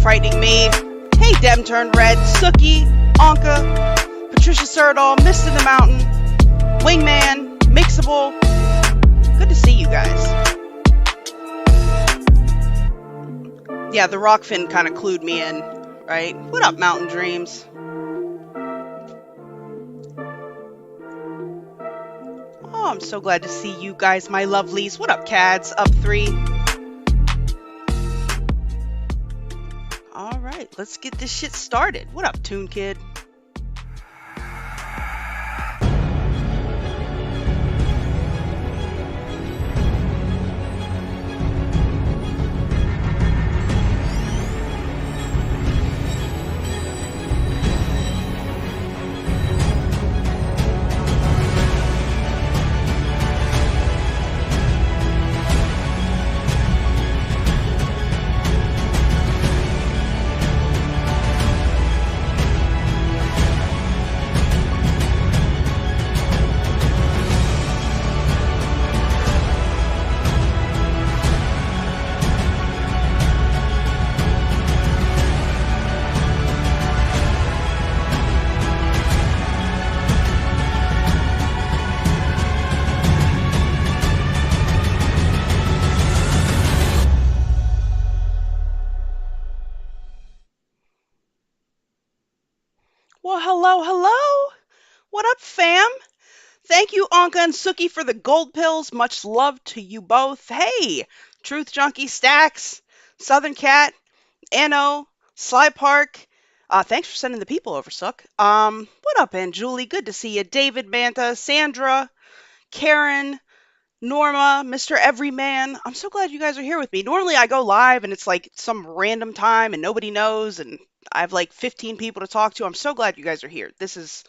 Frightening me. Hey, Dem Turned Red, Sookie, Anka, Patricia Serdal, Mist in the Mountain, Wingman, Mixable. Good to see you guys. Yeah, the Rokfin kind of clued me in, right? What up, Mountain Dreams? Oh, I'm so glad to see you guys, my lovelies. What up, Cads? Up 3. All right, let's get this shit started. What up, Toon Kid? Well, hello. What up, fam? Thank you, Anka and Sookie, for the gold pills. Much love to you both. Hey, Truth Junkie Stacks, Southern Cat, Anno, Sly Park. Thanks for sending the people over, Sook. What up, Aunt Julie? Good to see you. David, Manta, Sandra, Karen, Norma, Mr. Everyman. I'm so glad you guys are here with me. Normally I go live and it's like some random time and nobody knows and I have like 15 people to talk to. I'm so glad you guys are here. This is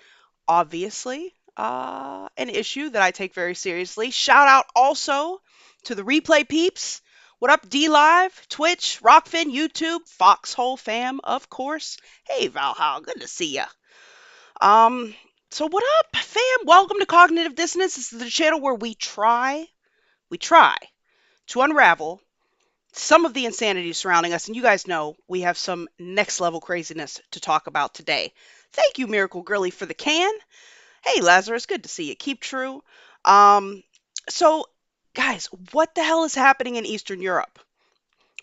obviously an issue that I take very seriously. Shout out also to the replay peeps. What up, DLive, Twitch, Rokfin, YouTube, Foxhole fam, of course. Hey, Valhalla, good to see ya. So what up, fam? Welcome to Cognitive Dissonance. This is the channel where we try to unravel some of the insanity surrounding us. And you guys know we have some next level craziness to talk about today. Thank you, Miracle Girly, for the can. Hey, Lazarus, good to see you. Keep true. So, guys, what the hell is happening in Eastern Europe?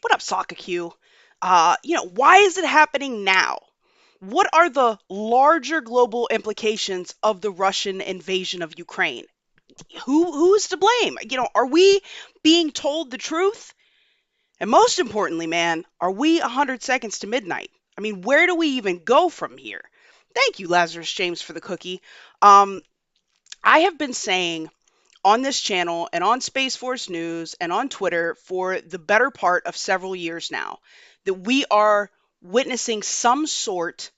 What up, Sokka Q? Why is it happening now? What are the larger global implications of the Russian invasion of Ukraine? Who's to blame? Are we being told the truth? And most importantly, man, are we 100 seconds to midnight? I mean, where do we even go from here? Thank you, Lazarus James, for the cookie. I have been saying on this channel and on Space Force News and on Twitter for the better part of several years now that we are witnessing some sort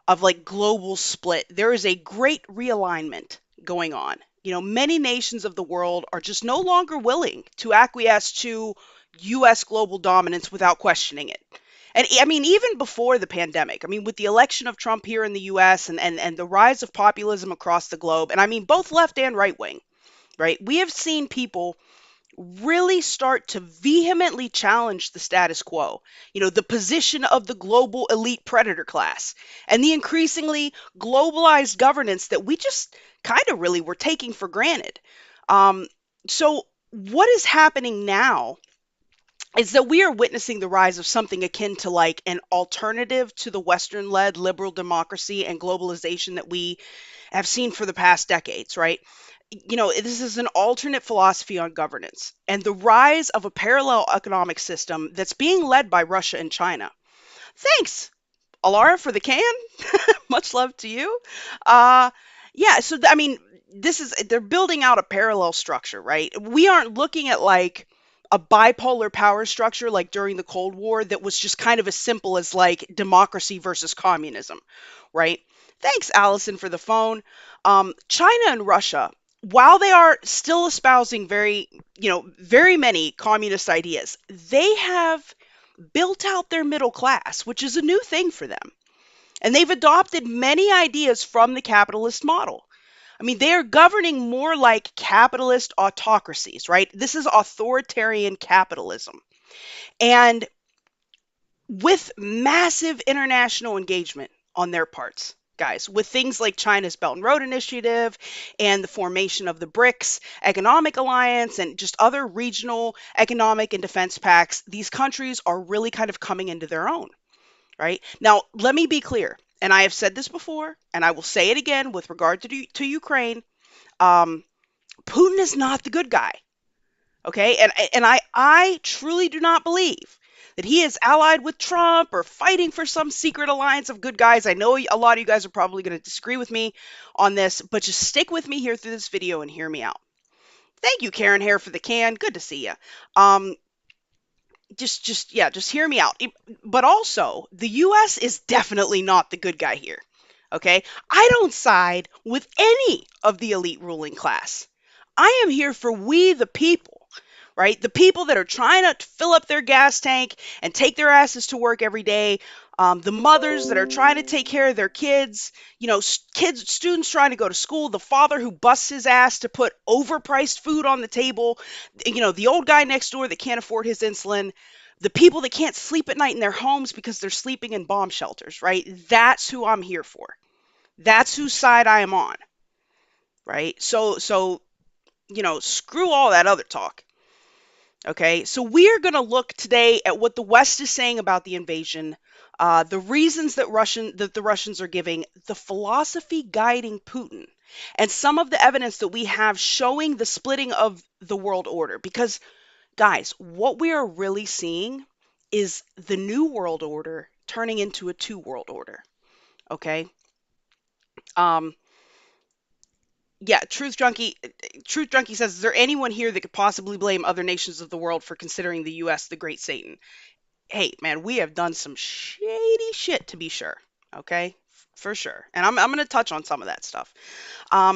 of like global split. There is a great realignment going on. Many nations of the world are just no longer willing to acquiesce to U.S. global dominance without questioning it. And I mean, even before the pandemic, with the election of Trump here in the U.S. and the rise of populism across the globe, and I mean both left and right wing, right? We have seen people really start to vehemently challenge the status quo, the position of the global elite predator class, and the increasingly globalized governance that we just kind of really were taking for granted. Um, so, what is happening now is that we are witnessing the rise of something akin to like an alternative to the Western led liberal democracy and globalization that we have seen for the past decades, right? This is an alternate philosophy on governance and the rise of a parallel economic system that's being led by Russia and China. Thanks, Alara, for the can. Much love to you. Uh, yeah, so I mean, they're building out a parallel structure, right? We aren't looking at like a bipolar power structure like during the Cold War that was just kind of as simple as like democracy versus communism, right? Thanks, Allison, for the phone. China and Russia, while they are still espousing very many communist ideas, they have built out their middle class, which is a new thing for them. And they've adopted many ideas from the capitalist model. I mean, they are governing more like capitalist autocracies, right? This is authoritarian capitalism. And with massive international engagement on their parts, guys, with things like China's Belt and Road Initiative and the formation of the BRICS Economic Alliance and just other regional economic and defense pacts, these countries are really kind of coming into their own, right? Now, let me be clear, and I have said this before, and I will say it again with regard to Ukraine. Um, Putin is not the good guy, okay? And I truly do not believe that he is allied with Trump or fighting for some secret alliance of good guys. I know a lot of you guys are probably going to disagree with me on this, but just stick with me here through this video and hear me out. Thank you, Karen Hare, for the can. Good to see you. Um, just hear me out. But also, the US is definitely not the good guy here. Okay? I don't side with any of the elite ruling class. I am here for we the people, right? The people that are trying to fill up their gas tank and take their asses to work every day. The mothers that are trying to take care of their kids, students trying to go to school, the father who busts his ass to put overpriced food on the table, the old guy next door that can't afford his insulin, the people that can't sleep at night in their homes because they're sleeping in bomb shelters, right? That's who I'm here for. That's whose side I am on, right? So screw all that other talk. Okay, so we are going to look today at what the West is saying about the invasion, the reasons that the Russians are giving, the philosophy guiding Putin, and some of the evidence that we have showing the splitting of the world order. Because, guys, what we are really seeing is the new world order turning into a two world order. Okay. Um, yeah, Truth Junkie says, is there anyone here that could possibly blame other nations of the world for considering the U.S. the great Satan? Hey, man, we have done some shady shit to be sure. Okay, for sure. And I'm going to touch on some of that stuff.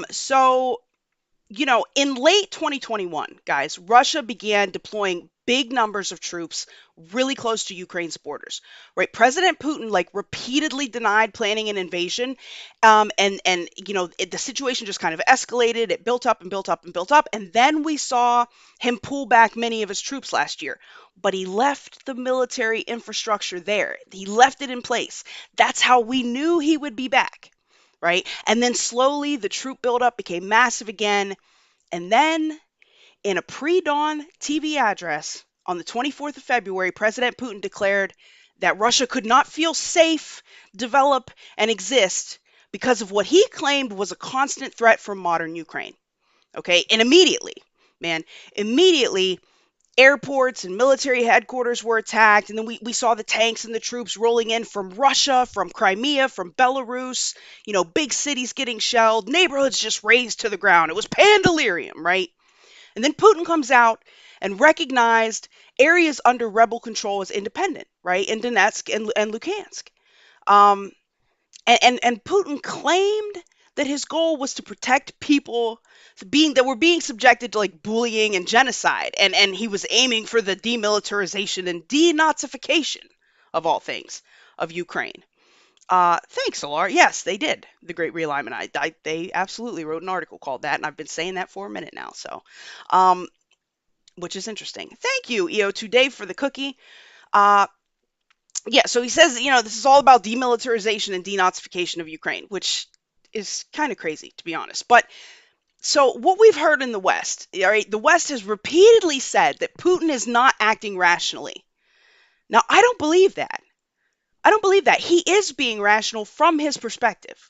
So in late 2021, guys, Russia began deploying big numbers of troops really close to Ukraine's borders, right? President Putin like repeatedly denied planning an invasion, the situation just kind of escalated. It built up and built up and built up, and then we saw him pull back many of his troops last year. But he left the military infrastructure there. He left it in place. That's how we knew he would be back, right? And then slowly the troop buildup became massive again. And then in a pre-dawn TV address on the 24th of February, President Putin declared that Russia could not feel safe, develop, and exist because of what he claimed was a constant threat from modern Ukraine. Okay, and immediately, airports and military headquarters were attacked, and then we saw the tanks and the troops rolling in from Russia, from Crimea, from Belarus, big cities getting shelled, neighborhoods just razed to the ground. It was pandemonium, right? And then Putin comes out and recognized areas under rebel control as independent, right? In Donetsk and Luhansk. Um, and Putin claimed that his goal was to protect people that were being subjected to like bullying and genocide, and he was aiming for the demilitarization and denazification of all things of Ukraine. Thanks, Solar. Yes, they did the Great Realignment. They absolutely wrote an article called that, and I've been saying that for a minute now. So, um, which is interesting. Thank you, EO2 Dave, for the cookie. Uh, yeah, so he says, this is all about demilitarization and denazification of Ukraine, which is kind of crazy, to be honest. But so what we've heard in the West, all right, the West has repeatedly said that Putin is not acting rationally. Now, I don't believe that. I don't believe that. He is being rational from his perspective.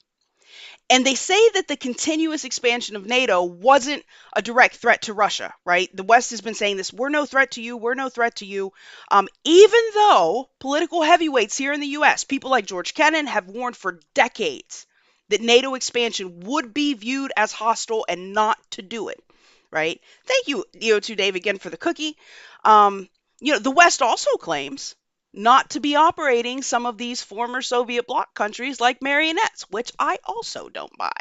And they say that the continuous expansion of NATO wasn't a direct threat to Russia, right? The West has been saying this, we're no threat to you, we're no threat to you. Even though political heavyweights here in the US, people like George Kennan, have warned for decades that NATO expansion would be viewed as hostile and not to do it, right? Thank you, EO2 Dave, again for the cookie. The West also claims not to be operating some of these former Soviet bloc countries like marionettes, which I also don't buy.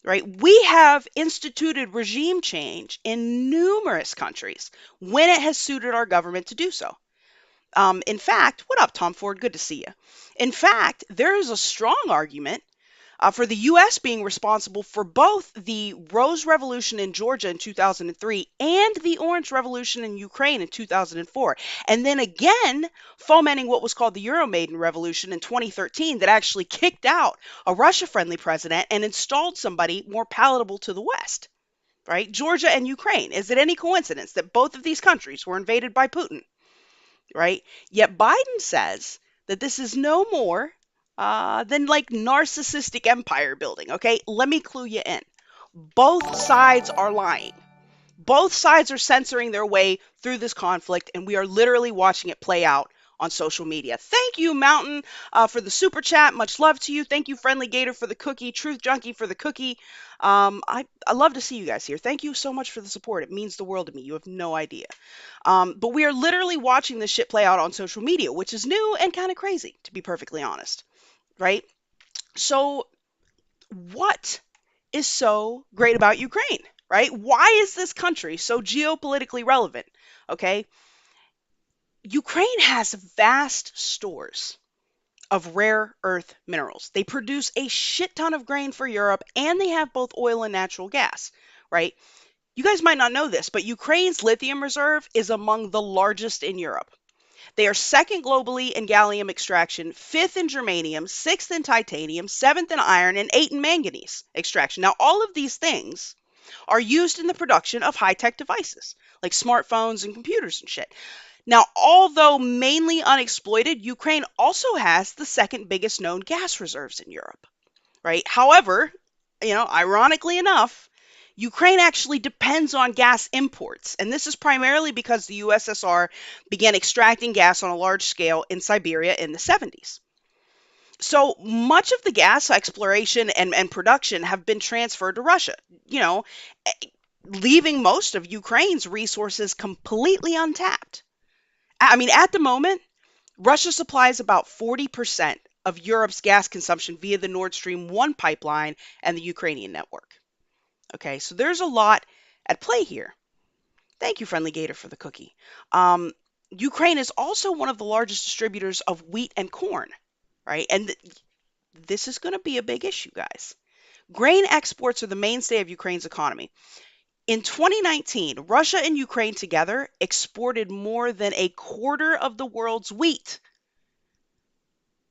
Right? We have instituted regime change in numerous countries when it has suited our government to do so. In fact, what up, Tom Ford? Good to see you. In fact, there is a strong argument for the U.S. being responsible for both the Rose Revolution in Georgia in 2003 and the Orange Revolution in Ukraine in 2004. And then again, fomenting what was called the Euromaidan Revolution in 2013 that actually kicked out a Russia-friendly president and installed somebody more palatable to the West. Right? Georgia and Ukraine. Is it any coincidence that both of these countries were invaded by Putin? Right? Yet Biden says that this is no more than like narcissistic empire building. Okay, let me clue you in. Both sides are lying. Both sides are censoring their way through this conflict, and we are literally watching it play out on social media. Thank you, Mountain, for the super chat. Much love to you. Thank you, Friendly Gator, for the cookie. Truth Junkie for the cookie. I love to see you guys here. Thank you so much for the support. It means the world to me. You have no idea. But we are literally watching this shit play out on social media, which is new and kind of crazy, to be perfectly honest. Right? So what is so great about Ukraine, right? Why is this country so geopolitically relevant? Okay. Ukraine has vast stores of rare earth minerals. They produce a shit ton of grain for Europe, and they have both oil and natural gas, right? You guys might not know this, but Ukraine's lithium reserve is among the largest in Europe. They are second globally in gallium extraction, fifth in germanium, sixth in titanium, seventh in iron, and eighth in manganese extraction. Now, all of these things are used in the production of high-tech devices like smartphones and computers and shit. Now, although mainly unexploited, Ukraine also has the second biggest known gas reserves in Europe, right? However, ironically enough, Ukraine actually depends on gas imports, and this is primarily because the USSR began extracting gas on a large scale in Siberia in the 70s. So much of the gas exploration and production have been transferred to Russia, leaving most of Ukraine's resources completely untapped. I mean, at the moment, Russia supplies about 40% of Europe's gas consumption via the Nord Stream 1 pipeline and the Ukrainian network. Okay, so there's a lot at play here. Thank you, Friendly Gator, for the cookie. Ukraine is also one of the largest distributors of wheat and corn, right? And this is going to be a big issue, guys. Grain exports are the mainstay of Ukraine's economy. In 2019, Russia and Ukraine together exported more than a quarter of the world's wheat.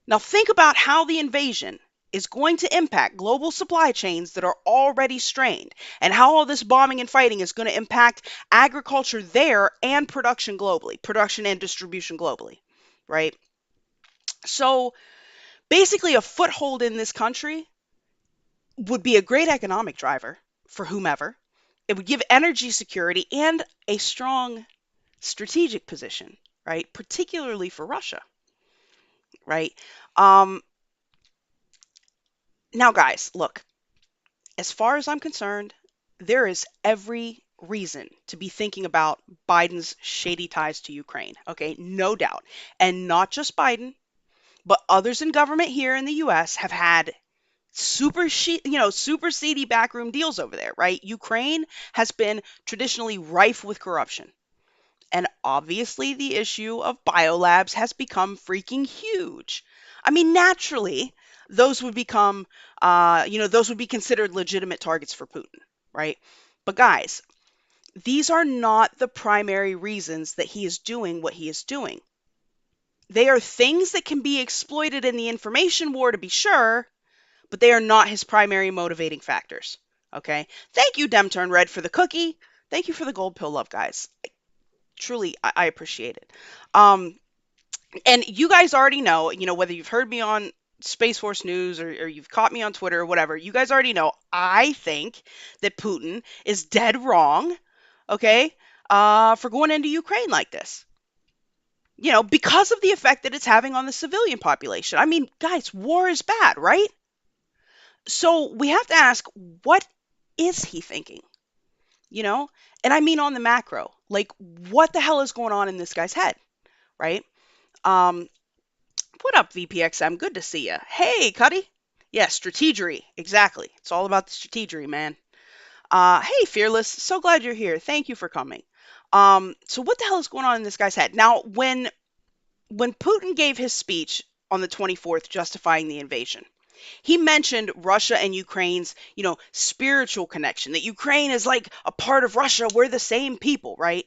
Now think about how the invasion is going to impact global supply chains that are already strained, and how all this bombing and fighting is going to impact agriculture there and production globally, production and distribution globally, right? So basically, a foothold in this country would be a great economic driver for whomever. It would give energy security and a strong strategic position, right? Particularly for Russia, right? Now, guys, look, as far as I'm concerned, there is every reason to be thinking about Biden's shady ties to Ukraine. Okay, no doubt. And not just Biden, but others in government here in the US have had super seedy backroom deals over there, right? Ukraine has been traditionally rife with corruption. And obviously the issue of biolabs has become freaking huge. I mean, naturally, those would become, those would be considered legitimate targets for Putin, right? But guys, These are not the primary reasons that he is doing what he is doing. They are things that can be exploited in the information war, to be sure, but they are not his primary motivating factors. Okay. Thank you, Demturn Red, for the cookie. Thank you for the gold pill love, guys. Truly, I appreciate it. And you guys already know, whether you've heard me on Space Force News or you've caught me on Twitter or whatever, you guys already know I think that Putin is dead wrong, okay, for going into Ukraine like this. Because of the effect that it's having on the civilian population. I mean, guys, war is bad, right? So we have to ask, what is he thinking? You know? And I mean on the macro. Like, what the hell is going on in this guy's head, right? Um, what up, VPXM? Good to see you. Hey, Cuddy. Yeah, strategery. Exactly. It's all about the strategery, man. Hey, Fearless. So glad you're here. Thank you for coming. So what the hell is going on in this guy's head? Now, when Putin gave his speech on the 24th justifying the invasion, he mentioned Russia and Ukraine's, spiritual connection, that Ukraine is like a part of Russia. We're the same people, right?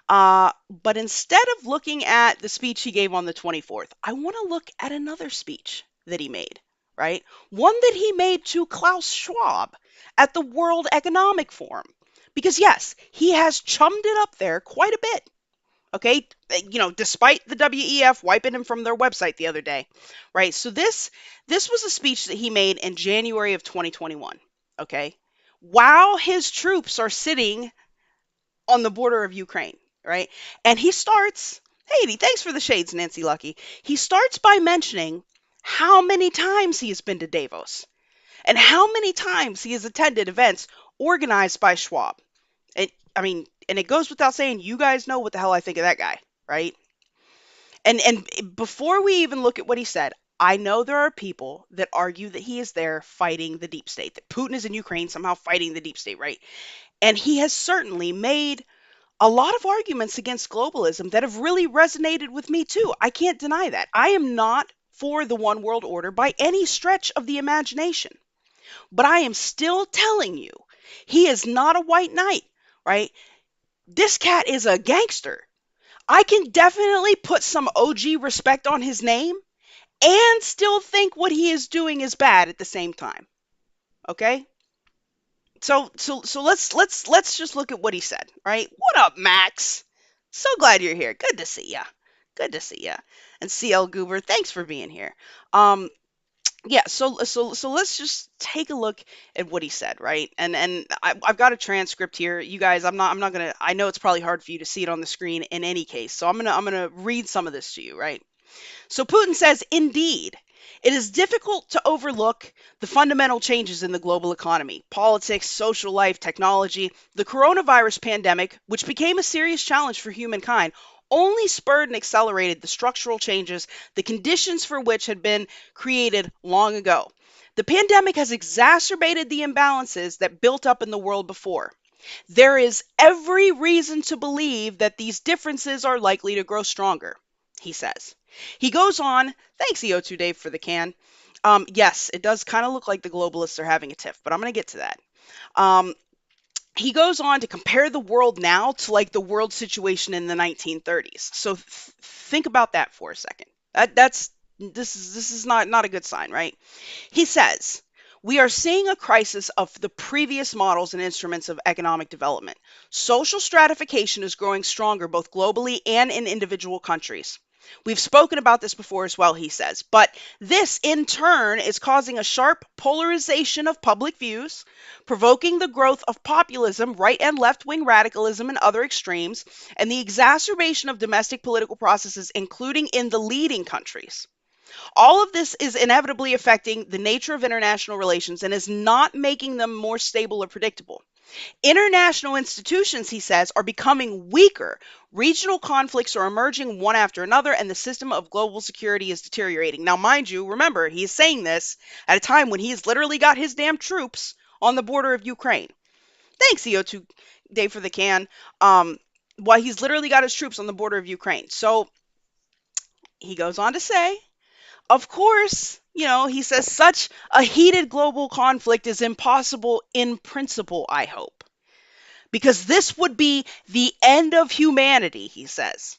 But instead of looking at the speech he gave on the 24th, I want to look at another speech that he made, right? One that he made to Klaus Schwab at the World Economic Forum. Because yes, he has chummed it up there quite a bit. Okay, despite the WEF wiping him from their website the other day, right? So this was a speech that he made in January of 2021. Okay, while his troops are sitting on the border of Ukraine, right? And he starts, hey, thanks for the shades, Nancy Lucky. He starts by mentioning how many times he has been to Davos and how many times he has attended events organized by Schwab. And it goes without saying, you guys know what the hell I think of that guy, right? And before we even look at what he said, I know there are people that argue that he is there fighting the deep state, that Putin is in Ukraine somehow fighting the deep state, right? And he has certainly made a lot of arguments against globalism that have really resonated with me too. I can't deny that. I am not for the one world order by any stretch of the imagination. But I am still telling you, he is not a white knight, right? This cat is a gangster. I can definitely put some OG respect on his name and still think what he is doing is bad at the same time. Okay? So let's just look at what he said, right? What up, Max? So glad you're here. Good to see ya. Good to see ya. And CL Goober, thanks for being here. Yeah, so let's just take a look at what he said, right? And I've got a transcript here. You guys, I'm not gonna. I know it's probably hard for you to see it on the screen in any case, so I'm gonna read some of this to you, right? So Putin says, indeed, it is difficult to overlook the fundamental changes in the global economy, politics, social life, technology. The coronavirus pandemic, which became a serious challenge for humankind, only spurred and accelerated the structural changes, the conditions for which had been created long ago. The pandemic has exacerbated the imbalances that built up in the world before. There is every reason to believe that these differences are likely to grow stronger, he says. He goes on, thanks EO2 Dave for the can. Yes, it does kind of look like the globalists are having a tiff, but I'm going to get to that. He goes on to compare the world now to like the world situation in the 1930s. So think about that for a second. This is not a good sign, right? He says, we are seeing a crisis of the previous models and instruments of economic development. Social stratification is growing stronger both globally and in individual countries. We've spoken about this before as well, he says, but this in turn is causing a sharp polarization of public views, provoking the growth of populism, right and left wing radicalism, and other extremes, and the exacerbation of domestic political processes, including in the leading countries. All of this is inevitably affecting the nature of international relations and is not making them more stable or predictable. International institutions, he says, are becoming weaker. Regional conflicts are emerging one after another, and the system of global security is deteriorating. Now, mind you, remember, he is saying this at a time when he has literally got his damn troops on the border of Ukraine. Thanks, EO2 Dave for the can. While he's literally got his troops on the border of Ukraine. So he goes on to say, of course, he says such a heated global conflict is impossible in principle, I hope. because this would be the end of humanity, he says.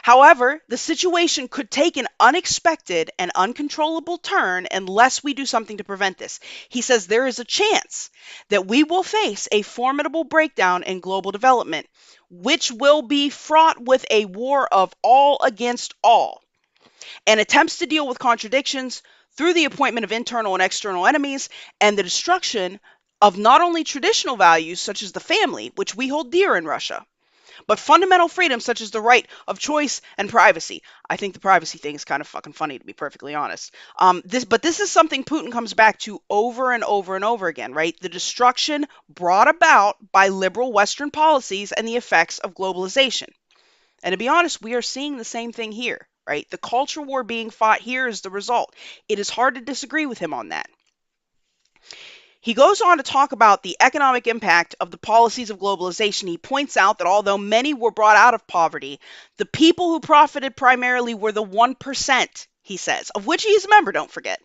However, the situation could take an unexpected and uncontrollable turn unless we do something to prevent this. He says there is a chance that we will face a formidable breakdown in global development, which will be fraught with a war of all against all, and attempts to deal with contradictions through the appointment of internal and external enemies and the destruction of not only traditional values such as the family, which we hold dear in Russia, but fundamental freedoms such as the right of choice and privacy. I think the privacy thing is kind of fucking funny, to be perfectly honest. This is something Putin comes back to over and over and over again, right? The destruction brought about by liberal Western policies and the effects of globalization. And to be honest, we are seeing the same thing here, right? The culture war being fought here is the result. It is hard to disagree with him on that. He goes on to talk about the economic impact of the policies of globalization. He points out that although many were brought out of poverty, the people who profited primarily were the 1%, he says, of which he is a member, don't forget.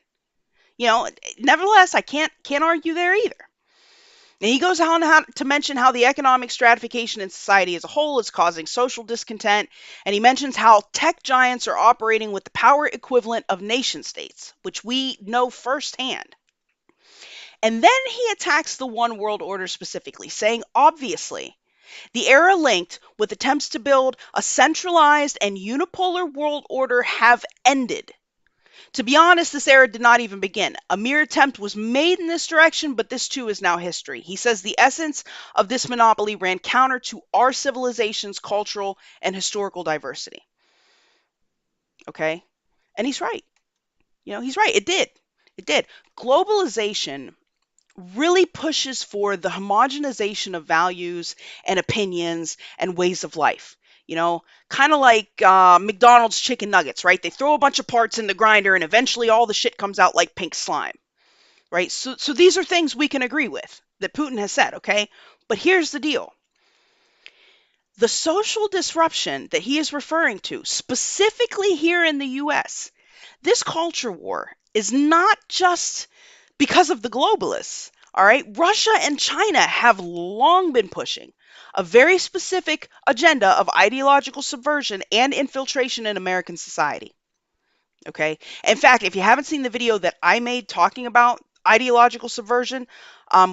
Nevertheless, I can't argue there either. And he goes on to mention how the economic stratification in society as a whole is causing social discontent, and he mentions how tech giants are operating with the power equivalent of nation states, which we know firsthand. And then he attacks the one world order specifically, saying, obviously, the era linked with attempts to build a centralized and unipolar world order have ended. To be honest, this era did not even begin. A mere attempt was made in this direction, but this too is now history. He says the essence of this monopoly ran counter to our civilization's cultural and historical diversity. Okay? And he's right. He's right. It did. It did. Globalization really pushes for the homogenization of values and opinions and ways of life. Kind of like McDonald's chicken nuggets, right? They throw a bunch of parts in the grinder and eventually all the shit comes out like pink slime, right? So these are things we can agree with that Putin has said, okay? But here's the deal. The social disruption that he is referring to, specifically here in the US, this culture war is not just because of the globalists. All right, Russia and China have long been pushing a very specific agenda of ideological subversion and infiltration in American society. Okay, in fact, if you haven't seen the video that I made talking about ideological subversion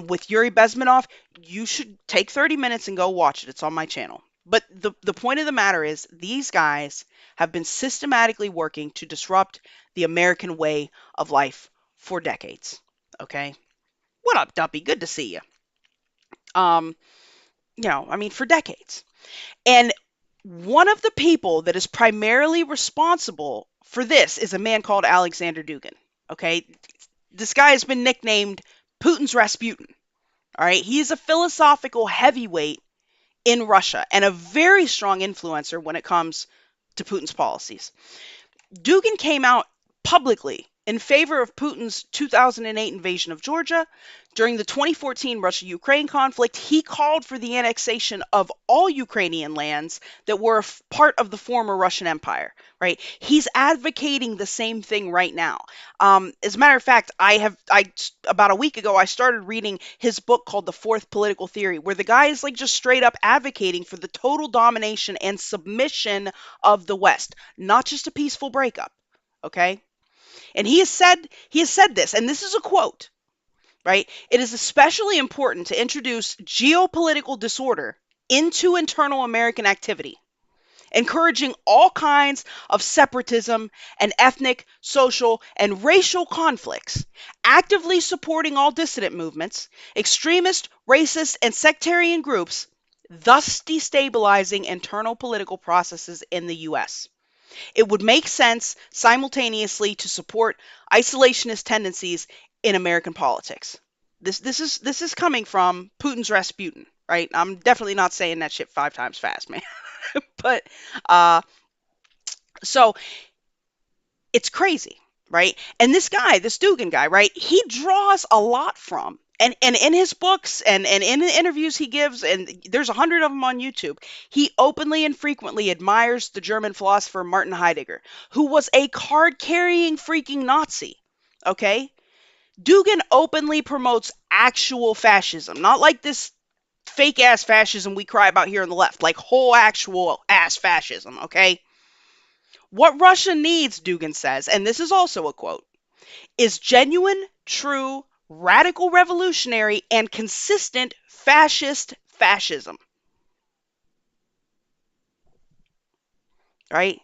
with Yuri Bezmenov, you should take 30 minutes and go watch it. It's on my channel. But the point of the matter is, these guys have been systematically working to disrupt the American way of life for decades. Okay. What up, Dumpy? Good to see you. For decades. And one of the people that is primarily responsible for this is a man called Alexander Dugin. Okay. This guy has been nicknamed Putin's Rasputin. All right. He is a philosophical heavyweight in Russia and a very strong influencer when it comes to Putin's policies. Dugin came out publicly in favor of Putin's 2008 invasion of Georgia. During the 2014 Russia-Ukraine conflict, he called for the annexation of all Ukrainian lands that were a part of the former Russian Empire, right? He's advocating the same thing right now. As a matter of fact, about a week ago, I started reading his book called The Fourth Political Theory, where the guy is like just straight up advocating for the total domination and submission of the West, not just a peaceful breakup, okay? And he has said this, and this is a quote, right? It is especially important to introduce geopolitical disorder into internal American activity, encouraging all kinds of separatism and ethnic, social, and racial conflicts, actively supporting all dissident movements, extremist, racist, and sectarian groups, thus destabilizing internal political processes in the U.S. It would make sense simultaneously to support isolationist tendencies in American politics. This is coming from Putin's Rasputin, right? I'm definitely not saying that shit 5 times fast, man. But so it's crazy, right? And this Dugin guy, right? He draws a lot from, and in his books and in the interviews he gives, and there's 100 of them on YouTube, he openly and frequently admires the German philosopher Martin Heidegger, who was a card-carrying freaking Nazi, okay? Dugin openly promotes actual fascism, not like this fake ass fascism we cry about here on the left, like whole actual ass fascism, okay? What Russia needs, Dugin says, and this is also a quote, is genuine, true, radical revolutionary, and consistent fascism. Right?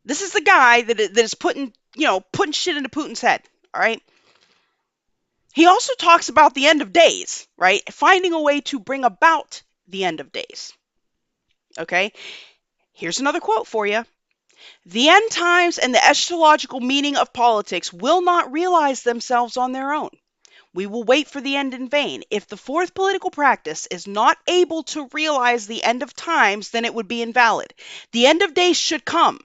This is the guy that is putting shit into Putin's head. All right? He also talks about the end of days, right? Finding a way to bring about the end of days. Okay? Here's another quote for you. The end times and the eschatological meaning of politics will not realize themselves on their own. We will wait for the end in vain. If the fourth political practice is not able to realize the end of times, then it would be invalid. The end of days should come,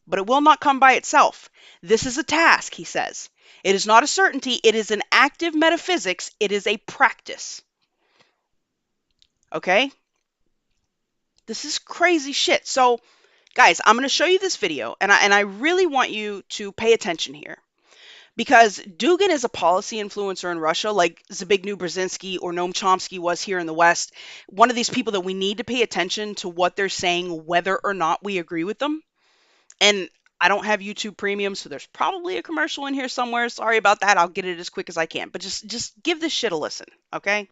but it will not come by itself. This is a task, he says. It is not a certainty. It is an active metaphysics. It is a practice. Okay? This is crazy shit. So, guys, I'm going to show you this video, and I really want you to pay attention here. Because Dugin is a policy influencer in Russia, like Zbigniew Brzezinski or Noam Chomsky was here in the West. One of these people that we need to pay attention to what they're saying, whether or not we agree with them. And I don't have YouTube Premium, so there's probably a commercial in here somewhere. Sorry about that. I'll get it as quick as I can. But just give this shit a listen, okay?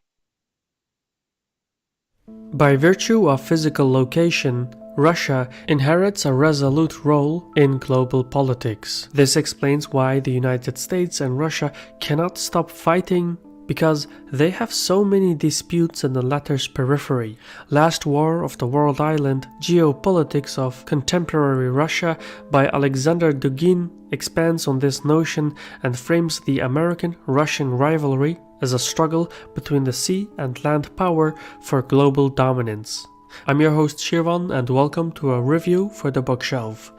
By virtue of physical location, Russia inherits a resolute role in global politics. This explains why the United States and Russia cannot stop fighting, because they have so many disputes in the latter's periphery. Last War of the World Island, Geopolitics of Contemporary Russia by Alexander Dugin expands on this notion and frames the American-Russian rivalry as a struggle between the sea and land power for global dominance. I'm your host Shirvan, and welcome to a review for the bookshelf.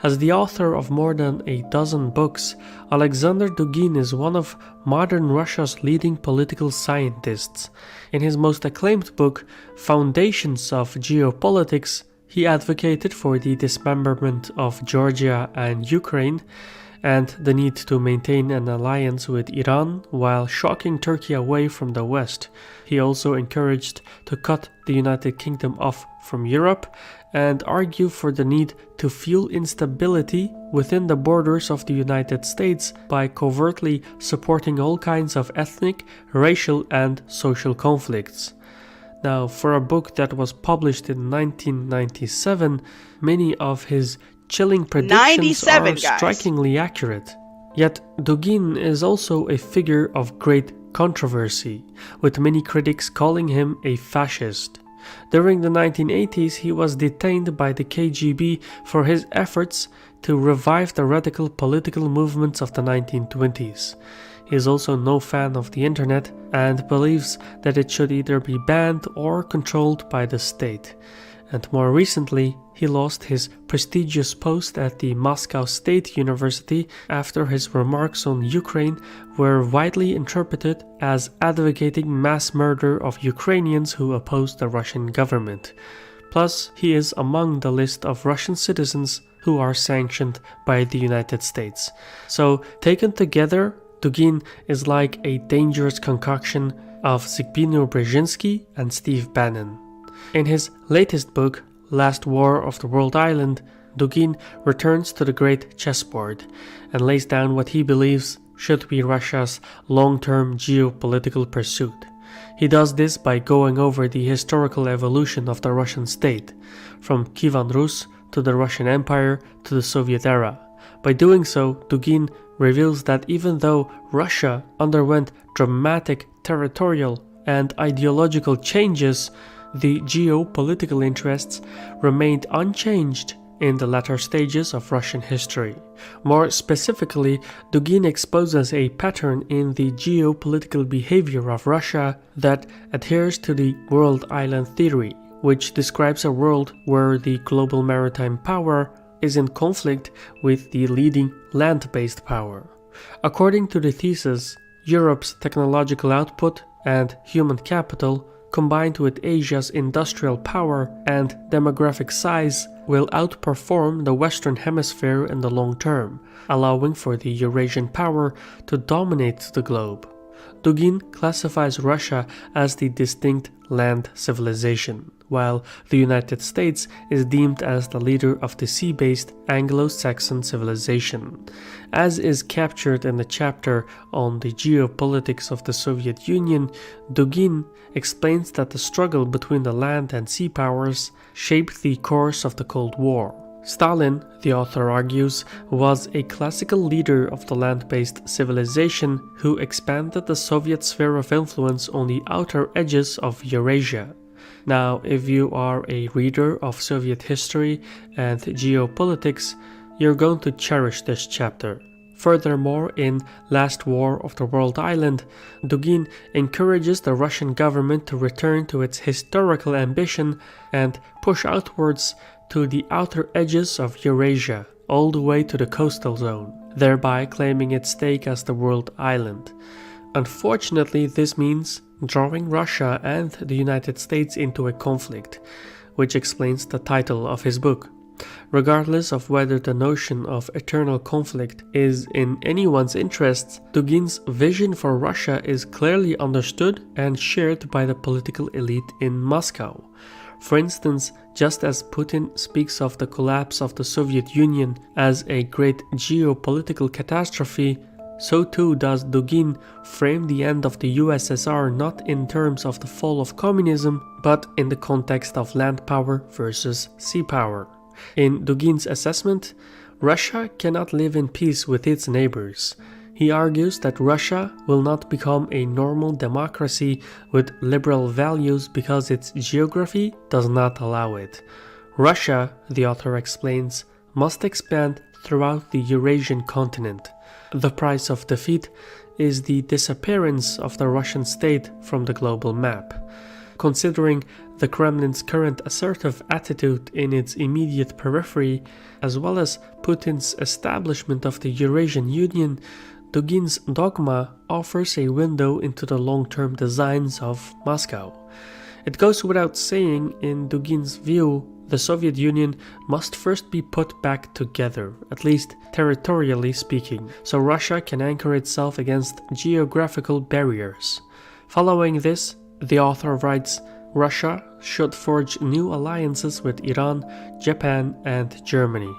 As the author of more than a dozen books, Alexander Dugin is one of modern Russia's leading political scientists. In his most acclaimed book, Foundations of Geopolitics, he advocated for the dismemberment of Georgia and Ukraine, and the need to maintain an alliance with Iran while shocking Turkey away from the West. He also encouraged to cut the United Kingdom off from Europe and argue for the need to fuel instability within the borders of the United States by covertly supporting all kinds of ethnic, racial, and social conflicts. Now, for a book that was published in 1997, many of his chilling predictions are strikingly accurate. Yet Dugin is also a figure of great controversy, with many critics calling him a fascist. During the 1980s, he was detained by the KGB for his efforts to revive the radical political movements of the 1920s. He is also no fan of the internet and believes that it should either be banned or controlled by the state. And more recently, he lost his prestigious post at the Moscow State University after his remarks on Ukraine were widely interpreted as advocating mass murder of Ukrainians who oppose the Russian government. Plus, he is among the list of Russian citizens who are sanctioned by the United States. So, taken together, Dugin is like a dangerous concoction of Zbigniew Brzezinski and Steve Bannon. In his latest book, Last War of the World Island, Dugin returns to the great chessboard and lays down what he believes should be Russia's long-term geopolitical pursuit. He does this by going over the historical evolution of the Russian state, from Kievan Rus to the Russian Empire to the Soviet era. By doing so, Dugin reveals that even though Russia underwent dramatic territorial and ideological changes, the geopolitical interests remained unchanged in the latter stages of Russian history. More specifically, Dugin exposes a pattern in the geopolitical behavior of Russia that adheres to the world island theory, which describes a world where the global maritime power is in conflict with the leading land-based power. According to the thesis, Europe's technological output and human capital, combined with Asia's industrial power and demographic size, will outperform the Western Hemisphere in the long term, allowing for the Eurasian power to dominate the globe. Dugin classifies Russia as the distinct land civilization, while the United States is deemed as the leader of the sea-based Anglo-Saxon civilization. As is captured in the chapter on the geopolitics of the Soviet Union, Dugin explains that the struggle between the land and sea powers shaped the course of the Cold War. Stalin, the author argues, was a classical leader of the land-based civilization who expanded the Soviet sphere of influence on the outer edges of Eurasia. Now, if you are a reader of Soviet history and geopolitics, you're going to cherish this chapter. Furthermore, in Last War of the World Island, Dugin encourages the Russian government to return to its historical ambition and push outwards to the outer edges of Eurasia, all the way to the coastal zone, thereby claiming its stake as the world island. Unfortunately, this means drawing Russia and the United States into a conflict, which explains the title of his book. Regardless of whether the notion of eternal conflict is in anyone's interests, Dugin's vision for Russia is clearly understood and shared by the political elite in Moscow. For instance, just as Putin speaks of the collapse of the Soviet Union as a great geopolitical catastrophe, so too does Dugin frame the end of the USSR not in terms of the fall of communism, but in the context of land power versus sea power. In Dugin's assessment, Russia cannot live in peace with its neighbors. He argues that Russia will not become a normal democracy with liberal values because its geography does not allow it. Russia, the author explains, must expand throughout the Eurasian continent. The price of defeat is the disappearance of the Russian state from the global map. Considering the Kremlin's current assertive attitude in its immediate periphery, as well as Putin's establishment of the Eurasian Union, Dugin's dogma offers a window into the long-term designs of Moscow. It goes without saying, in Dugin's view, the Soviet Union must first be put back together, at least territorially speaking, so Russia can anchor itself against geographical barriers. Following this, the author writes, Russia should forge new alliances with Iran, Japan, and Germany,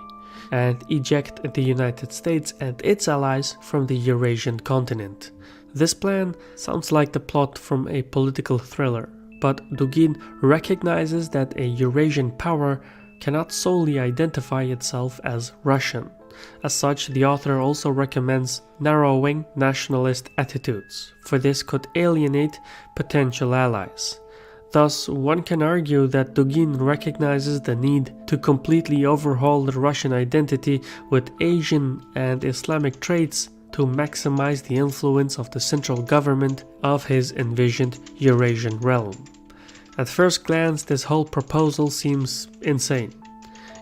and eject the United States and its allies from the Eurasian continent. This plan sounds like the plot from a political thriller, but Dugin recognizes that a Eurasian power cannot solely identify itself as Russian. As such, the author also recommends narrowing nationalist attitudes, for this could alienate potential allies. Thus, one can argue that Dugin recognizes the need to completely overhaul the Russian identity with Asian and Islamic traits to maximize the influence of the central government of his envisioned Eurasian realm. At first glance, this whole proposal seems insane.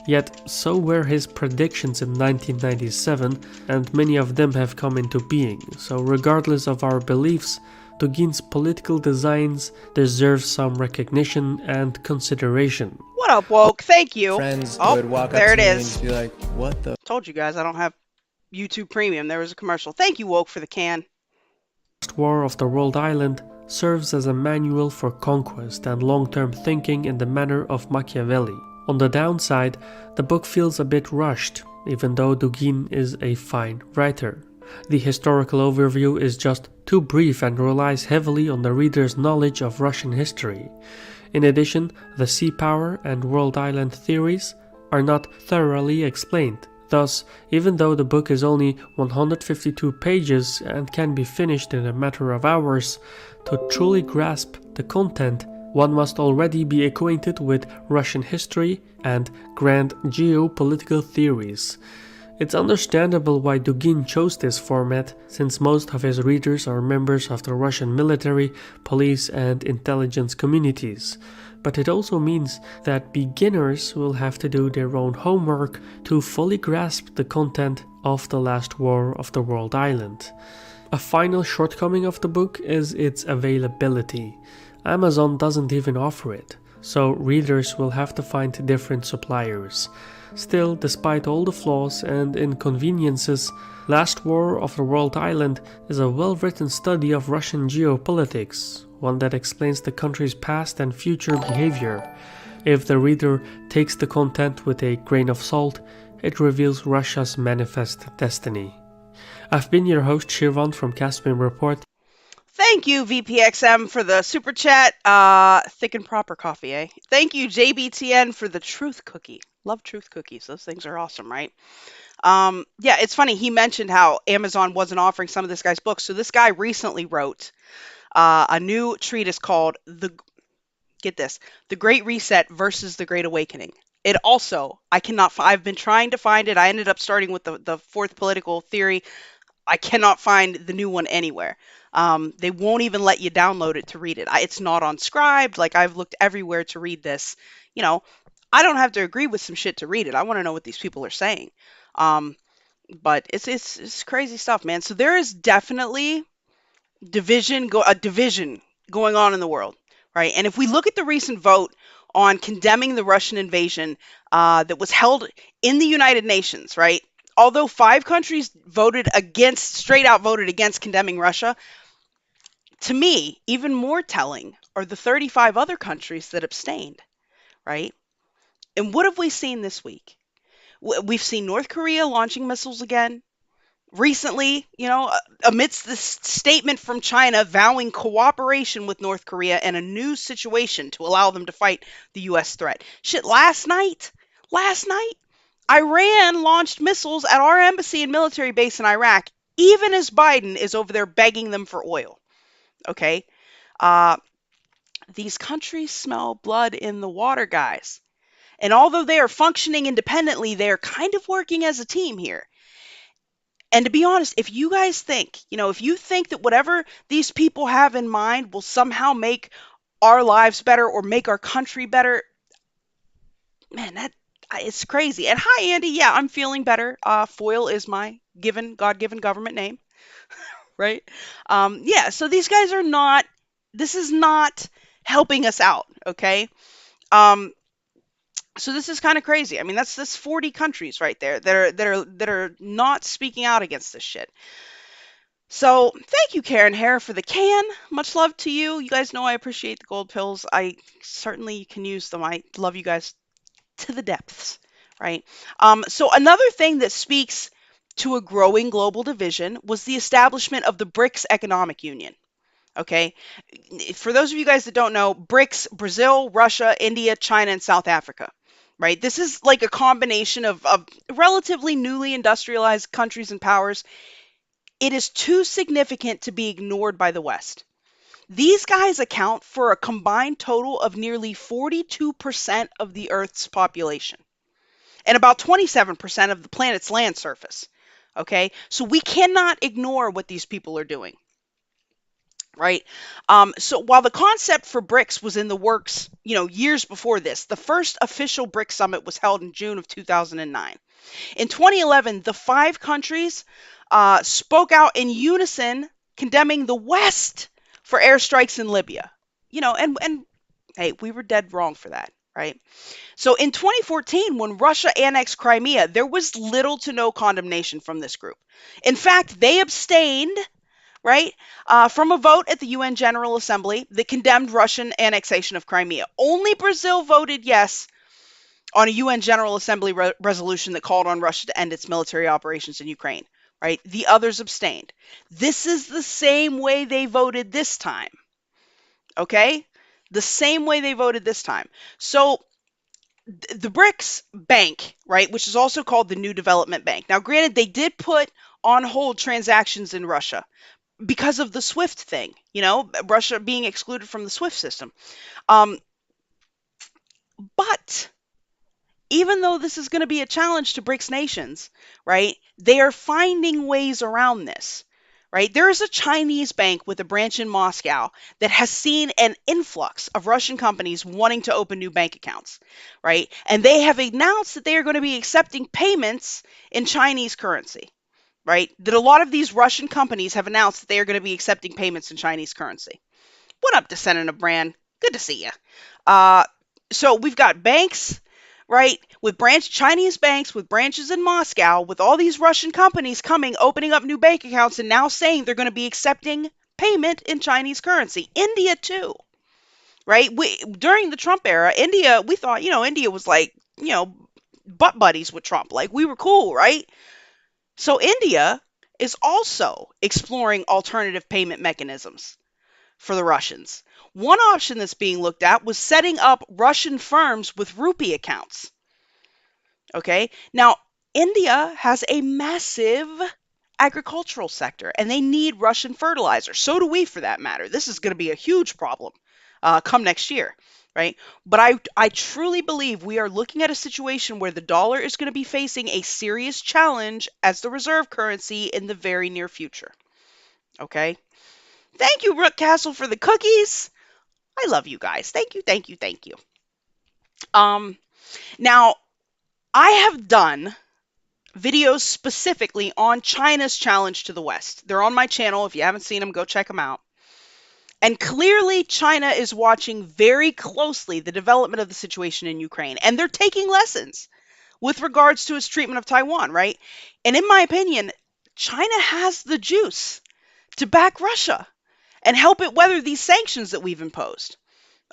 Yet, so were his predictions in 1997, and many of them have come into being, so regardless of our beliefs, Dugin's political designs deserve some recognition and consideration. What up, woke? Thank you. Friends would walk there up to it me is. and be like, what the? Told you guys I don't have YouTube Premium. There was a commercial. Thank you, woke, for the can. Last War of the World Island serves as a manual for conquest and long-term thinking in the manner of Machiavelli. On the downside, the book feels a bit rushed, even though Dugin is a fine writer. The historical overview is just too brief and relies heavily on the reader's knowledge of Russian history. In addition, the sea power and world island theories are not thoroughly explained. Thus, even though the book is only 152 pages and can be finished in a matter of hours, to truly grasp the content, one must already be acquainted with Russian history and grand geopolitical theories. It's understandable why Dugin chose this format, since most of his readers are members of the Russian military, police, and intelligence communities. But it also means that beginners will have to do their own homework to fully grasp the content of the Last War of the World Island. A final shortcoming of the book is its availability. Amazon doesn't even offer it, so readers will have to find different suppliers. Still, despite all the flaws and inconveniences, Last War of the World Island is a well-written study of Russian geopolitics, one that explains the country's past and future behavior. If the reader takes the content with a grain of salt, it reveals Russia's manifest destiny. I've been your host Shirvan from Caspian Report. Thank you, VPXM, for the super chat. Thick and proper coffee, eh? Thank you, JBTN, for the truth cookie. Love truth cookies. Those things are awesome, right? Yeah, it's funny. He mentioned how Amazon wasn't offering some of this guy's books. So this guy recently wrote a new treatise called get this, The Great Reset versus the Great Awakening. It also, I've been trying to find it. I ended up starting with the fourth political theory. I cannot find the new one anywhere. They won't even let you download it to read it. It's not on Scribd. Like, I've looked everywhere to read this. You know, I don't have to agree with some shit to read it. I want to know what these people are saying. But it's crazy stuff, man. So there is definitely a division going on in the world, right? And if we look at the recent vote on condemning the Russian invasion that was held in the United Nations, right? Although 5 countries straight out voted against condemning Russia, to me, even more telling are the 35 other countries that abstained, right? And what have we seen this week? We've seen North Korea launching missiles again. Recently, amidst this statement from China vowing cooperation with North Korea and a new situation to allow them to fight the U.S. threat. Shit, last night, Iran launched missiles at our embassy and military base in Iraq, even as Biden is over there begging them for oil. Okay? These countries smell blood in the water, guys. And although they are functioning independently, they are kind of working as a team here. And to be honest, if you guys think, if you think that whatever these people have in mind will somehow make our lives better or make our country better, man, it's crazy. And hi, Andy. Yeah, I'm feeling better. Foil is my God-given government name, right? Yeah, so these guys this is not helping us out, okay? So this is kind of crazy. I mean, that's 40 countries right there that are not speaking out against this shit. So thank you, Karen Hare, for the can. Much love to you. You guys know I appreciate the gold pills. I certainly can use them. I love you guys to the depths, right? So another thing that speaks to a growing global division was the establishment of the BRICS Economic Union. Okay, for those of you guys that don't know, BRICS: Brazil, Russia, India, China, and South Africa. Right? This is like a combination of relatively newly industrialized countries and powers. It is too significant to be ignored by the West. These guys account for a combined total of nearly 42% of the Earth's population and about 27% of the planet's land surface. Okay? So we cannot ignore what these people are doing. Right. So while the concept for BRICS was in the works, years before this, the first official BRICS summit was held in June of 2009. In 2011, the 5 countries spoke out in unison, condemning the West for airstrikes in Libya. And hey, we were dead wrong for that, right? So in 2014, when Russia annexed Crimea, there was little to no condemnation from this group. In fact, they abstained, right, from a vote at the UN General Assembly that condemned Russian annexation of Crimea. Only Brazil voted yes on a UN General Assembly resolution that called on Russia to end its military operations in Ukraine, right? The others abstained. This is the same way they voted this time, okay? The same way they voted this time. So the BRICS Bank, right, which is also called the New Development Bank. Now, granted, they did put on hold transactions in Russia because of the SWIFT thing, Russia being excluded from the SWIFT system. But even though this is going to be a challenge to BRICS nations, right, they are finding ways around this, right? There is a Chinese bank with a branch in Moscow that has seen an influx of Russian companies wanting to open new bank accounts, right? And they have announced that they are going to be accepting payments in Chinese currency. Right? That a lot of these Russian companies have announced that they are going to be accepting payments in Chinese currency. What up, Descendant of Brand? Good to see you. So we've got banks, right, with Chinese banks with branches in Moscow, with all these Russian companies coming, opening up new bank accounts, and now saying they're going to be accepting payment in Chinese currency. India too, right? We during the Trump era, India, we thought, India was like, butt buddies with Trump, like we were cool, right? So India is also exploring alternative payment mechanisms for the Russians. One option that's being looked at was setting up Russian firms with rupee accounts. Okay. Now, India has a massive agricultural sector and they need Russian fertilizer. So do we, for that matter. This is going to be a huge problem come next year. Right. But I truly believe we are looking at a situation where the dollar is going to be facing a serious challenge as the reserve currency in the very near future. Okay. Thank you, Rook Castle, for the cookies. I love you guys. Thank you, thank you, thank you. Um, Now I have done videos specifically on China's challenge to the West. They're on my channel. If you haven't seen them, go check them out. And clearly, China is watching very closely the development of the situation in Ukraine, and they're taking lessons with regards to its treatment of Taiwan, right? And in my opinion, China has the juice to back Russia and help it weather these sanctions that we've imposed.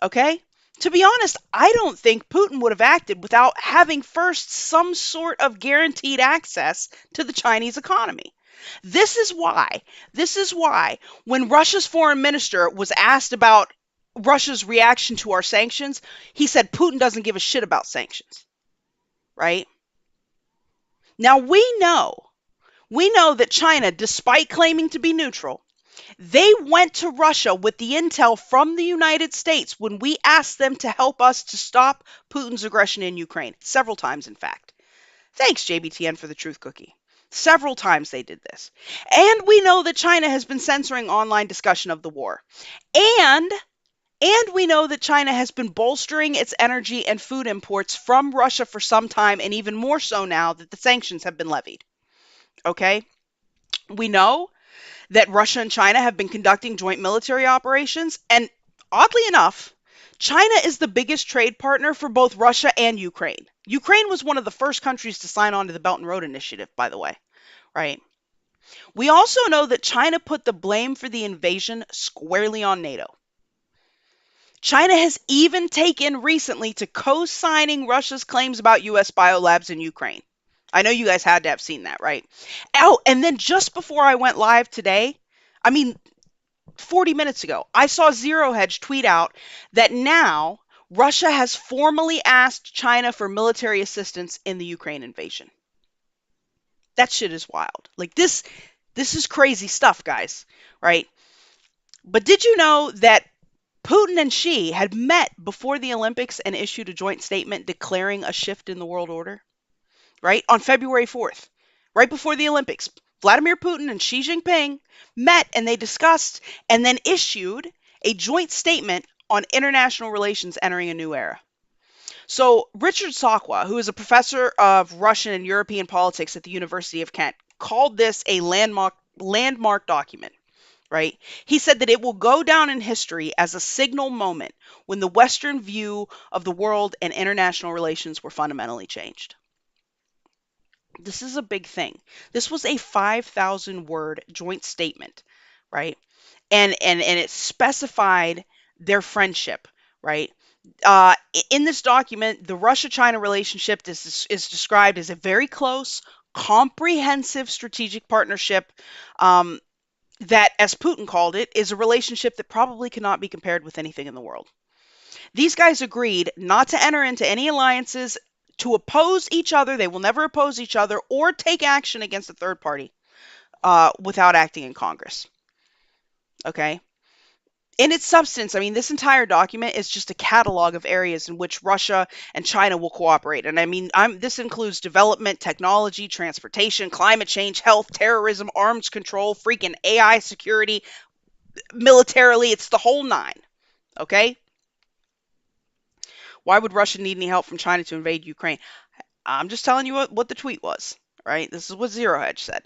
Okay? To be honest, I don't think Putin would have acted without having first some sort of guaranteed access to the Chinese economy. This is why, this is why when Russia's foreign minister was asked about Russia's reaction to our sanctions, he said Putin doesn't give a shit about sanctions, right? Now we know that China, despite claiming to be neutral, they went to Russia with the intel from the United States when we asked them to help us to stop Putin's aggression in Ukraine. Several times, in fact. Thanks, JBTN, for the truth cookie. Several times they did this. And we know that China has been censoring online discussion of the war. And we know that China has been bolstering its energy and food imports from Russia for some time, and even more so now that the sanctions have been levied. Okay? We know that Russia and China have been conducting joint military operations. And oddly enough, China is the biggest trade partner for both Russia and Ukraine. Ukraine was one of the first countries to sign on to the Belt and Road Initiative, by the way, right? We also know that China put the blame for the invasion squarely on NATO. China has even taken recently to co-signing Russia's claims about US biolabs in Ukraine. I know you guys had to have seen that, right? Oh, and then just before I went live today, I mean, 40 minutes ago, I saw Zero Hedge tweet out that now Russia has formally asked China for military assistance in the Ukraine invasion. That shit is wild. Like this is crazy stuff, guys, right? But did you know that Putin and Xi had met before the Olympics and issued a joint statement declaring a shift in the world order? Right? On February 4th, right before the Olympics, Vladimir Putin and Xi Jinping met and they discussed and then issued a joint statement on international relations entering a new era. So, Richard Sakwa, who is a professor of Russian and European politics at the University of Kent, called this a landmark document, right? He said that it will go down in history as a signal moment when the Western view of the world and international relations were fundamentally changed. This is a big thing. This was a 5,000 word joint statement, right? And it specified their friendship, right? In this document, the Russia-China relationship is described as a very close, comprehensive strategic partnership that, as Putin called it, is a relationship that probably cannot be compared with anything in the world. These guys agreed not to enter into any alliances, to oppose each other. They will never oppose each other or take action against a third party without acting in Congress. Okay? In its substance, I mean, this entire document is just a catalog of areas in which Russia and China will cooperate. And I mean, this includes development, technology, transportation, climate change, health, terrorism, arms control, freaking AI security, militarily. It's the whole nine. Okay? Why would Russia need any help from China to invade Ukraine? I'm just telling you what the tweet was, right? This is what Zero Hedge said.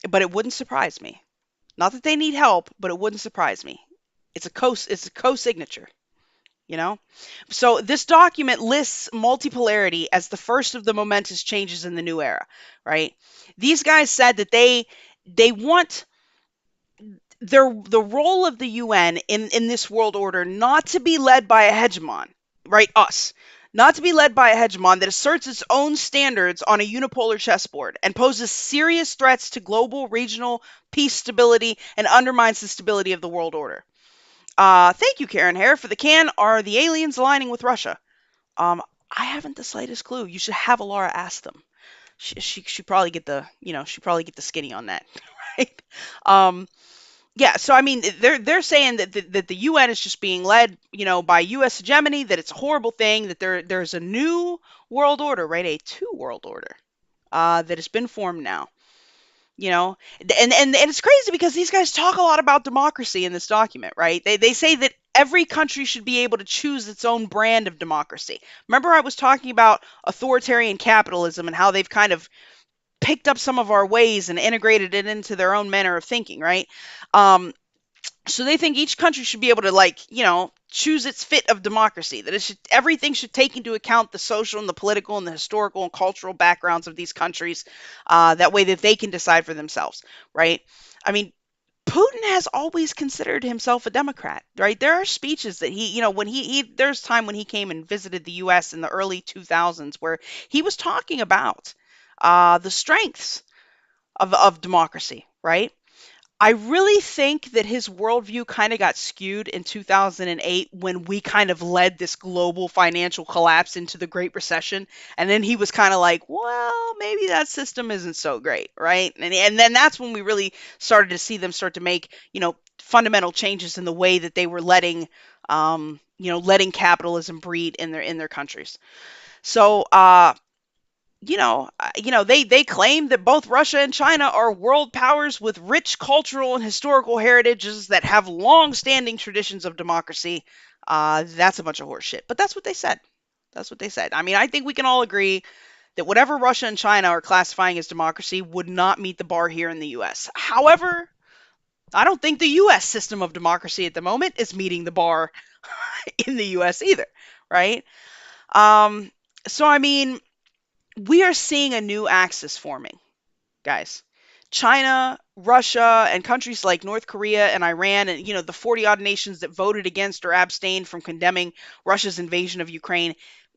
But it wouldn't surprise me. Not that they need help, but it wouldn't surprise me. It's a co-signature. you know? So this document lists multipolarity as the first of the momentous changes in the new era, right? These guys said that they want the role of the UN in this world order not to be led by a hegemon, right? Us. Not to be led by a hegemon that asserts its own standards on a unipolar chessboard and poses serious threats to global, regional peace, stability, and undermines the stability of the world order. Thank you, Karen Hare, for the can. Are the aliens aligning with Russia? Um, I haven't the slightest clue. You should have Alara ask them. She probably get the she probably get the skinny on that, right? Um, yeah, so I mean, they're saying that the UN is just being led, by U.S. hegemony, that it's a horrible thing, that there's a new world order, right? A two world order that has been formed now. And it's crazy because these guys talk a lot about democracy in this document, right? They say that every country should be able to choose its own brand of democracy. Remember, I was talking about authoritarian capitalism and how they've kind of picked up some of our ways and integrated it into their own manner of thinking, right? Um, so they think each country should be able to, like, choose its fit of democracy, that everything should take into account the social and the political and the historical and cultural backgrounds of these countries, that way that they can decide for themselves, right? I mean, Putin has always considered himself a Democrat, right? There are speeches that when there's time when he came and visited the US in the early 2000s where he was talking about the strengths of democracy, right? I really think that his worldview kind of got skewed in 2008 when we kind of led this global financial collapse into the Great Recession. And then he was kind of like, well, maybe that system isn't so great, right? And then that's when we really started to see them start to make, fundamental changes in the way that they were letting capitalism breed in their countries. So, they claim that both Russia and China are world powers with rich cultural and historical heritages that have long-standing traditions of democracy. That's a bunch of horse shit, but that's what they said. That's what they said. I mean, I think we can all agree that whatever Russia and China are classifying as democracy would not meet the bar here in the U.S. However, I don't think the U.S. system of democracy at the moment is meeting the bar in the U.S. either, right? Um, so, I mean, we are seeing a new axis forming, guys. China, Russia, and countries like North Korea and Iran, and the 40 odd nations that voted against or abstained from condemning Russia's invasion of Ukraine,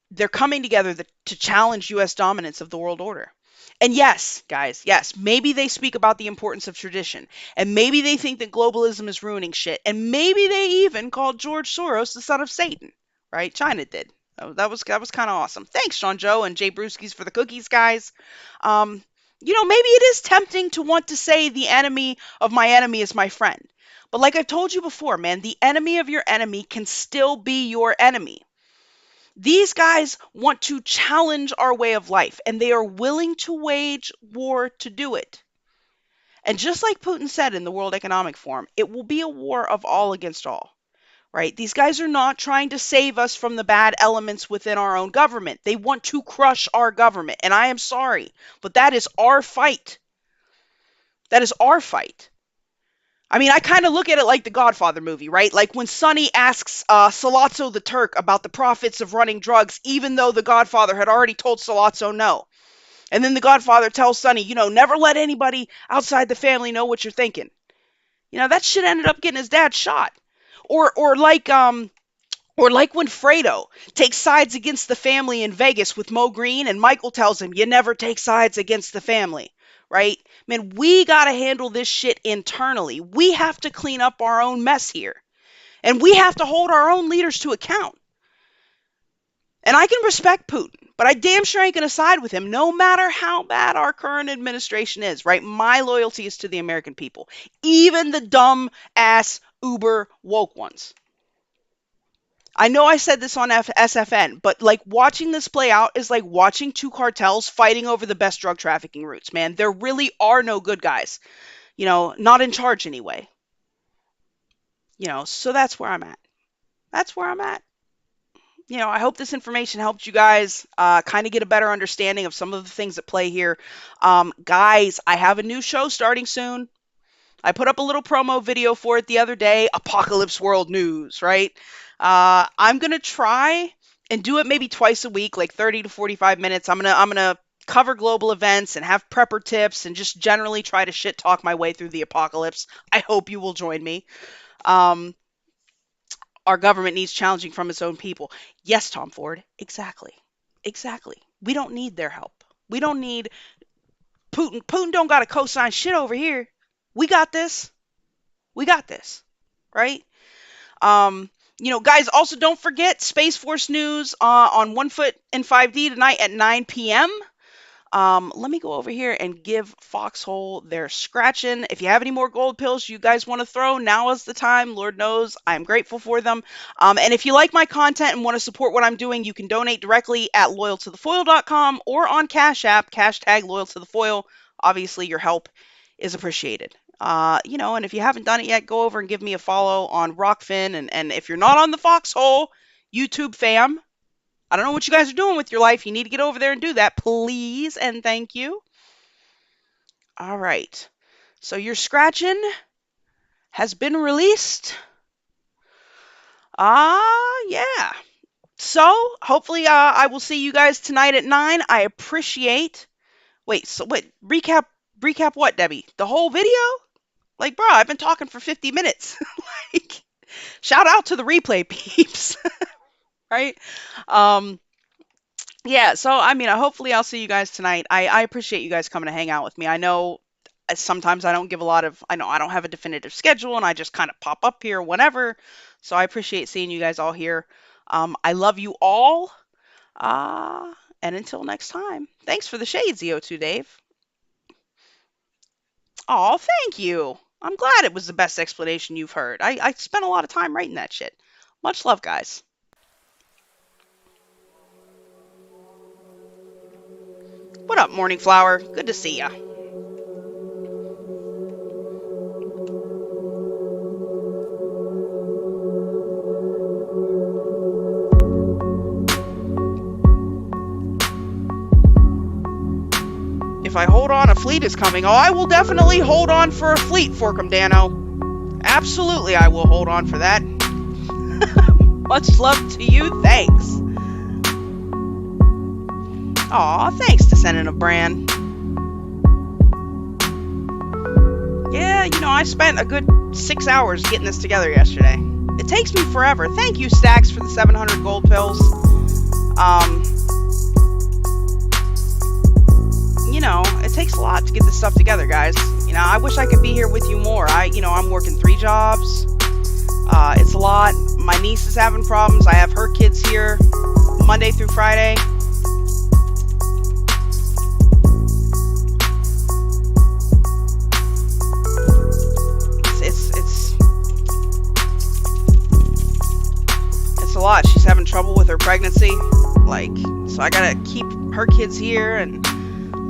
they're coming together to challenge US dominance of the world order. And yes, guys, yes, maybe they speak about the importance of tradition, and maybe they think that globalism is ruining shit, and maybe they even called George Soros the son of Satan, right? China did. That was kind of awesome. Thanks, Sean Joe and Jay Brewskis, for the cookies, guys. Maybe it is tempting to want to say the enemy of my enemy is my friend. But like I've told you before, man, the enemy of your enemy can still be your enemy. These guys want to challenge our way of life, and they are willing to wage war to do it. And just like Putin said in the World Economic Forum, it will be a war of all against all, right? These guys are not trying to save us from the bad elements within our own government. They want to crush our government. And I am sorry, but that is our fight. That is our fight. I mean, I kind of look at it like the Godfather movie, right? Like when Sonny asks Sollozzo the Turk about the profits of running drugs, even though the Godfather had already told Sollozzo no. And then the Godfather tells Sonny, never let anybody outside the family know what you're thinking. That shit ended up getting his dad shot. Or like when Fredo takes sides against the family in Vegas with Mo Green, and Michael tells him, you never take sides against the family, right? Man, we got to handle this shit internally. We have to clean up our own mess here. And we have to hold our own leaders to account. And I can respect Putin, but I damn sure ain't going to side with him, no matter how bad our current administration is, right? My loyalty is to the American people, even the dumb ass uber woke ones. I know I said this on SFN, but like watching this play out is like watching two cartels fighting over the best drug trafficking routes, man. There really are no good guys, not in charge anyway. So that's where I'm at. That's where I'm at. I hope this information helped you guys kind of get a better understanding of some of the things that play here. Guys, I have a new show starting soon. I put up a little promo video for it the other day, Apocalypse World News, right? I'm going to try and do it maybe twice a week, like 30 to 45 minutes. I'm going to cover global events and have prepper tips and just generally try to shit talk my way through the apocalypse. I hope you will join me. Um, our government needs challenging from its own people. Yes, Tom Ford, exactly. Exactly. We don't need their help. We don't need Putin. Putin don't got to co-sign shit over here. We got this. We got this. Right? Guys, also don't forget Space Force News on 1 Foot in 5D tonight at 9 p.m. Let me go over here and give Foxhole their scratching. If you have any more gold pills you guys want to throw, now is the time. Lord knows I'm grateful for them. And if you like my content and want to support what I'm doing, you can donate directly at loyal2thefoil.com or on Cash App, hashtag loyal2thefoil. Obviously, your help is appreciated. And if you haven't done it yet, go over and give me a follow on Rokfin. And if you're not on the Foxhole YouTube fam, I don't know what you guys are doing with your life. You need to get over there and do that, please, and thank you. All right. So your scratching has been released. Yeah. So hopefully I will see you guys tonight at 9. I appreciate. Wait, recap what, Debbie? The whole video? Like, bro, I've been talking for 50 minutes. Like, shout out to the replay peeps. Right? Yeah, so hopefully I'll see you guys tonight. I appreciate you guys coming to hang out with me. I know sometimes I don't I don't have a definitive schedule and I just kind of pop up here whenever. So I appreciate seeing you guys all here. I love you all. And until next time, thanks for the shades, EO2 Dave. Oh, thank you. I'm glad it was the best explanation you've heard. I spent a lot of time writing that shit. Much love, guys. What up, Morning Flower? Good to see ya. If I hold on, a fleet is coming. Oh, I will definitely hold on for a fleet, Forkum Dano. Absolutely, I will hold on for that. Much love to you. Thanks. Aw, thanks, Descendant of Bran. Yeah, I spent a good 6 hours getting this together yesterday. It takes me forever. Thank you, Stacks, for the 700 gold pills. It takes a lot to get this stuff together, guys. I wish I could be here with you more. I'm working 3 jobs. It's a lot. My niece is having problems. I have her kids here Monday through Friday. It's a lot. She's having trouble with her pregnancy. So I gotta keep her kids here and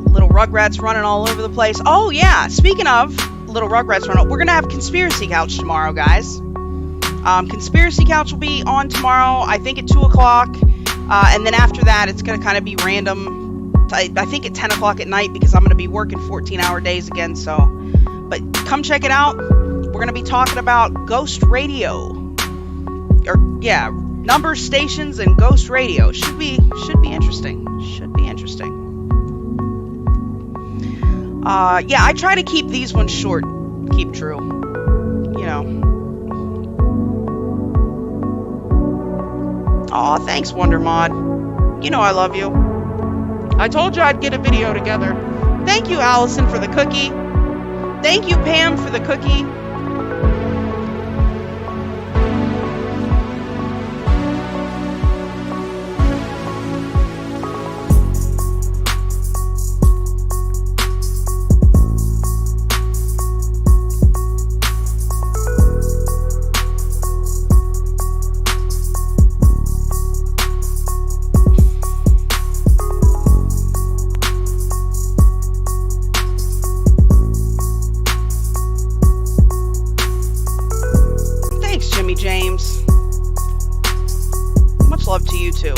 little Rugrats running all over the place. Oh, yeah. Speaking of little Rugrats running, we're going to have Conspiracy Couch tomorrow, guys. Conspiracy Couch will be on tomorrow, I think at 2 o'clock. And then after that, it's going to kind of be random. I think at 10 o'clock at night because I'm going to be working 14-hour days again. But come check it out. We're going to be talking about ghost radio. Number stations and ghost radio. Should be interesting. Should be interesting. I try to keep these ones short. Keep true. Aw, thanks, Wonder Mod. I love you. I told you I'd get a video together. Thank you, Allison, for the cookie. Thank you, Pam, for the cookie. James. Much love to you too.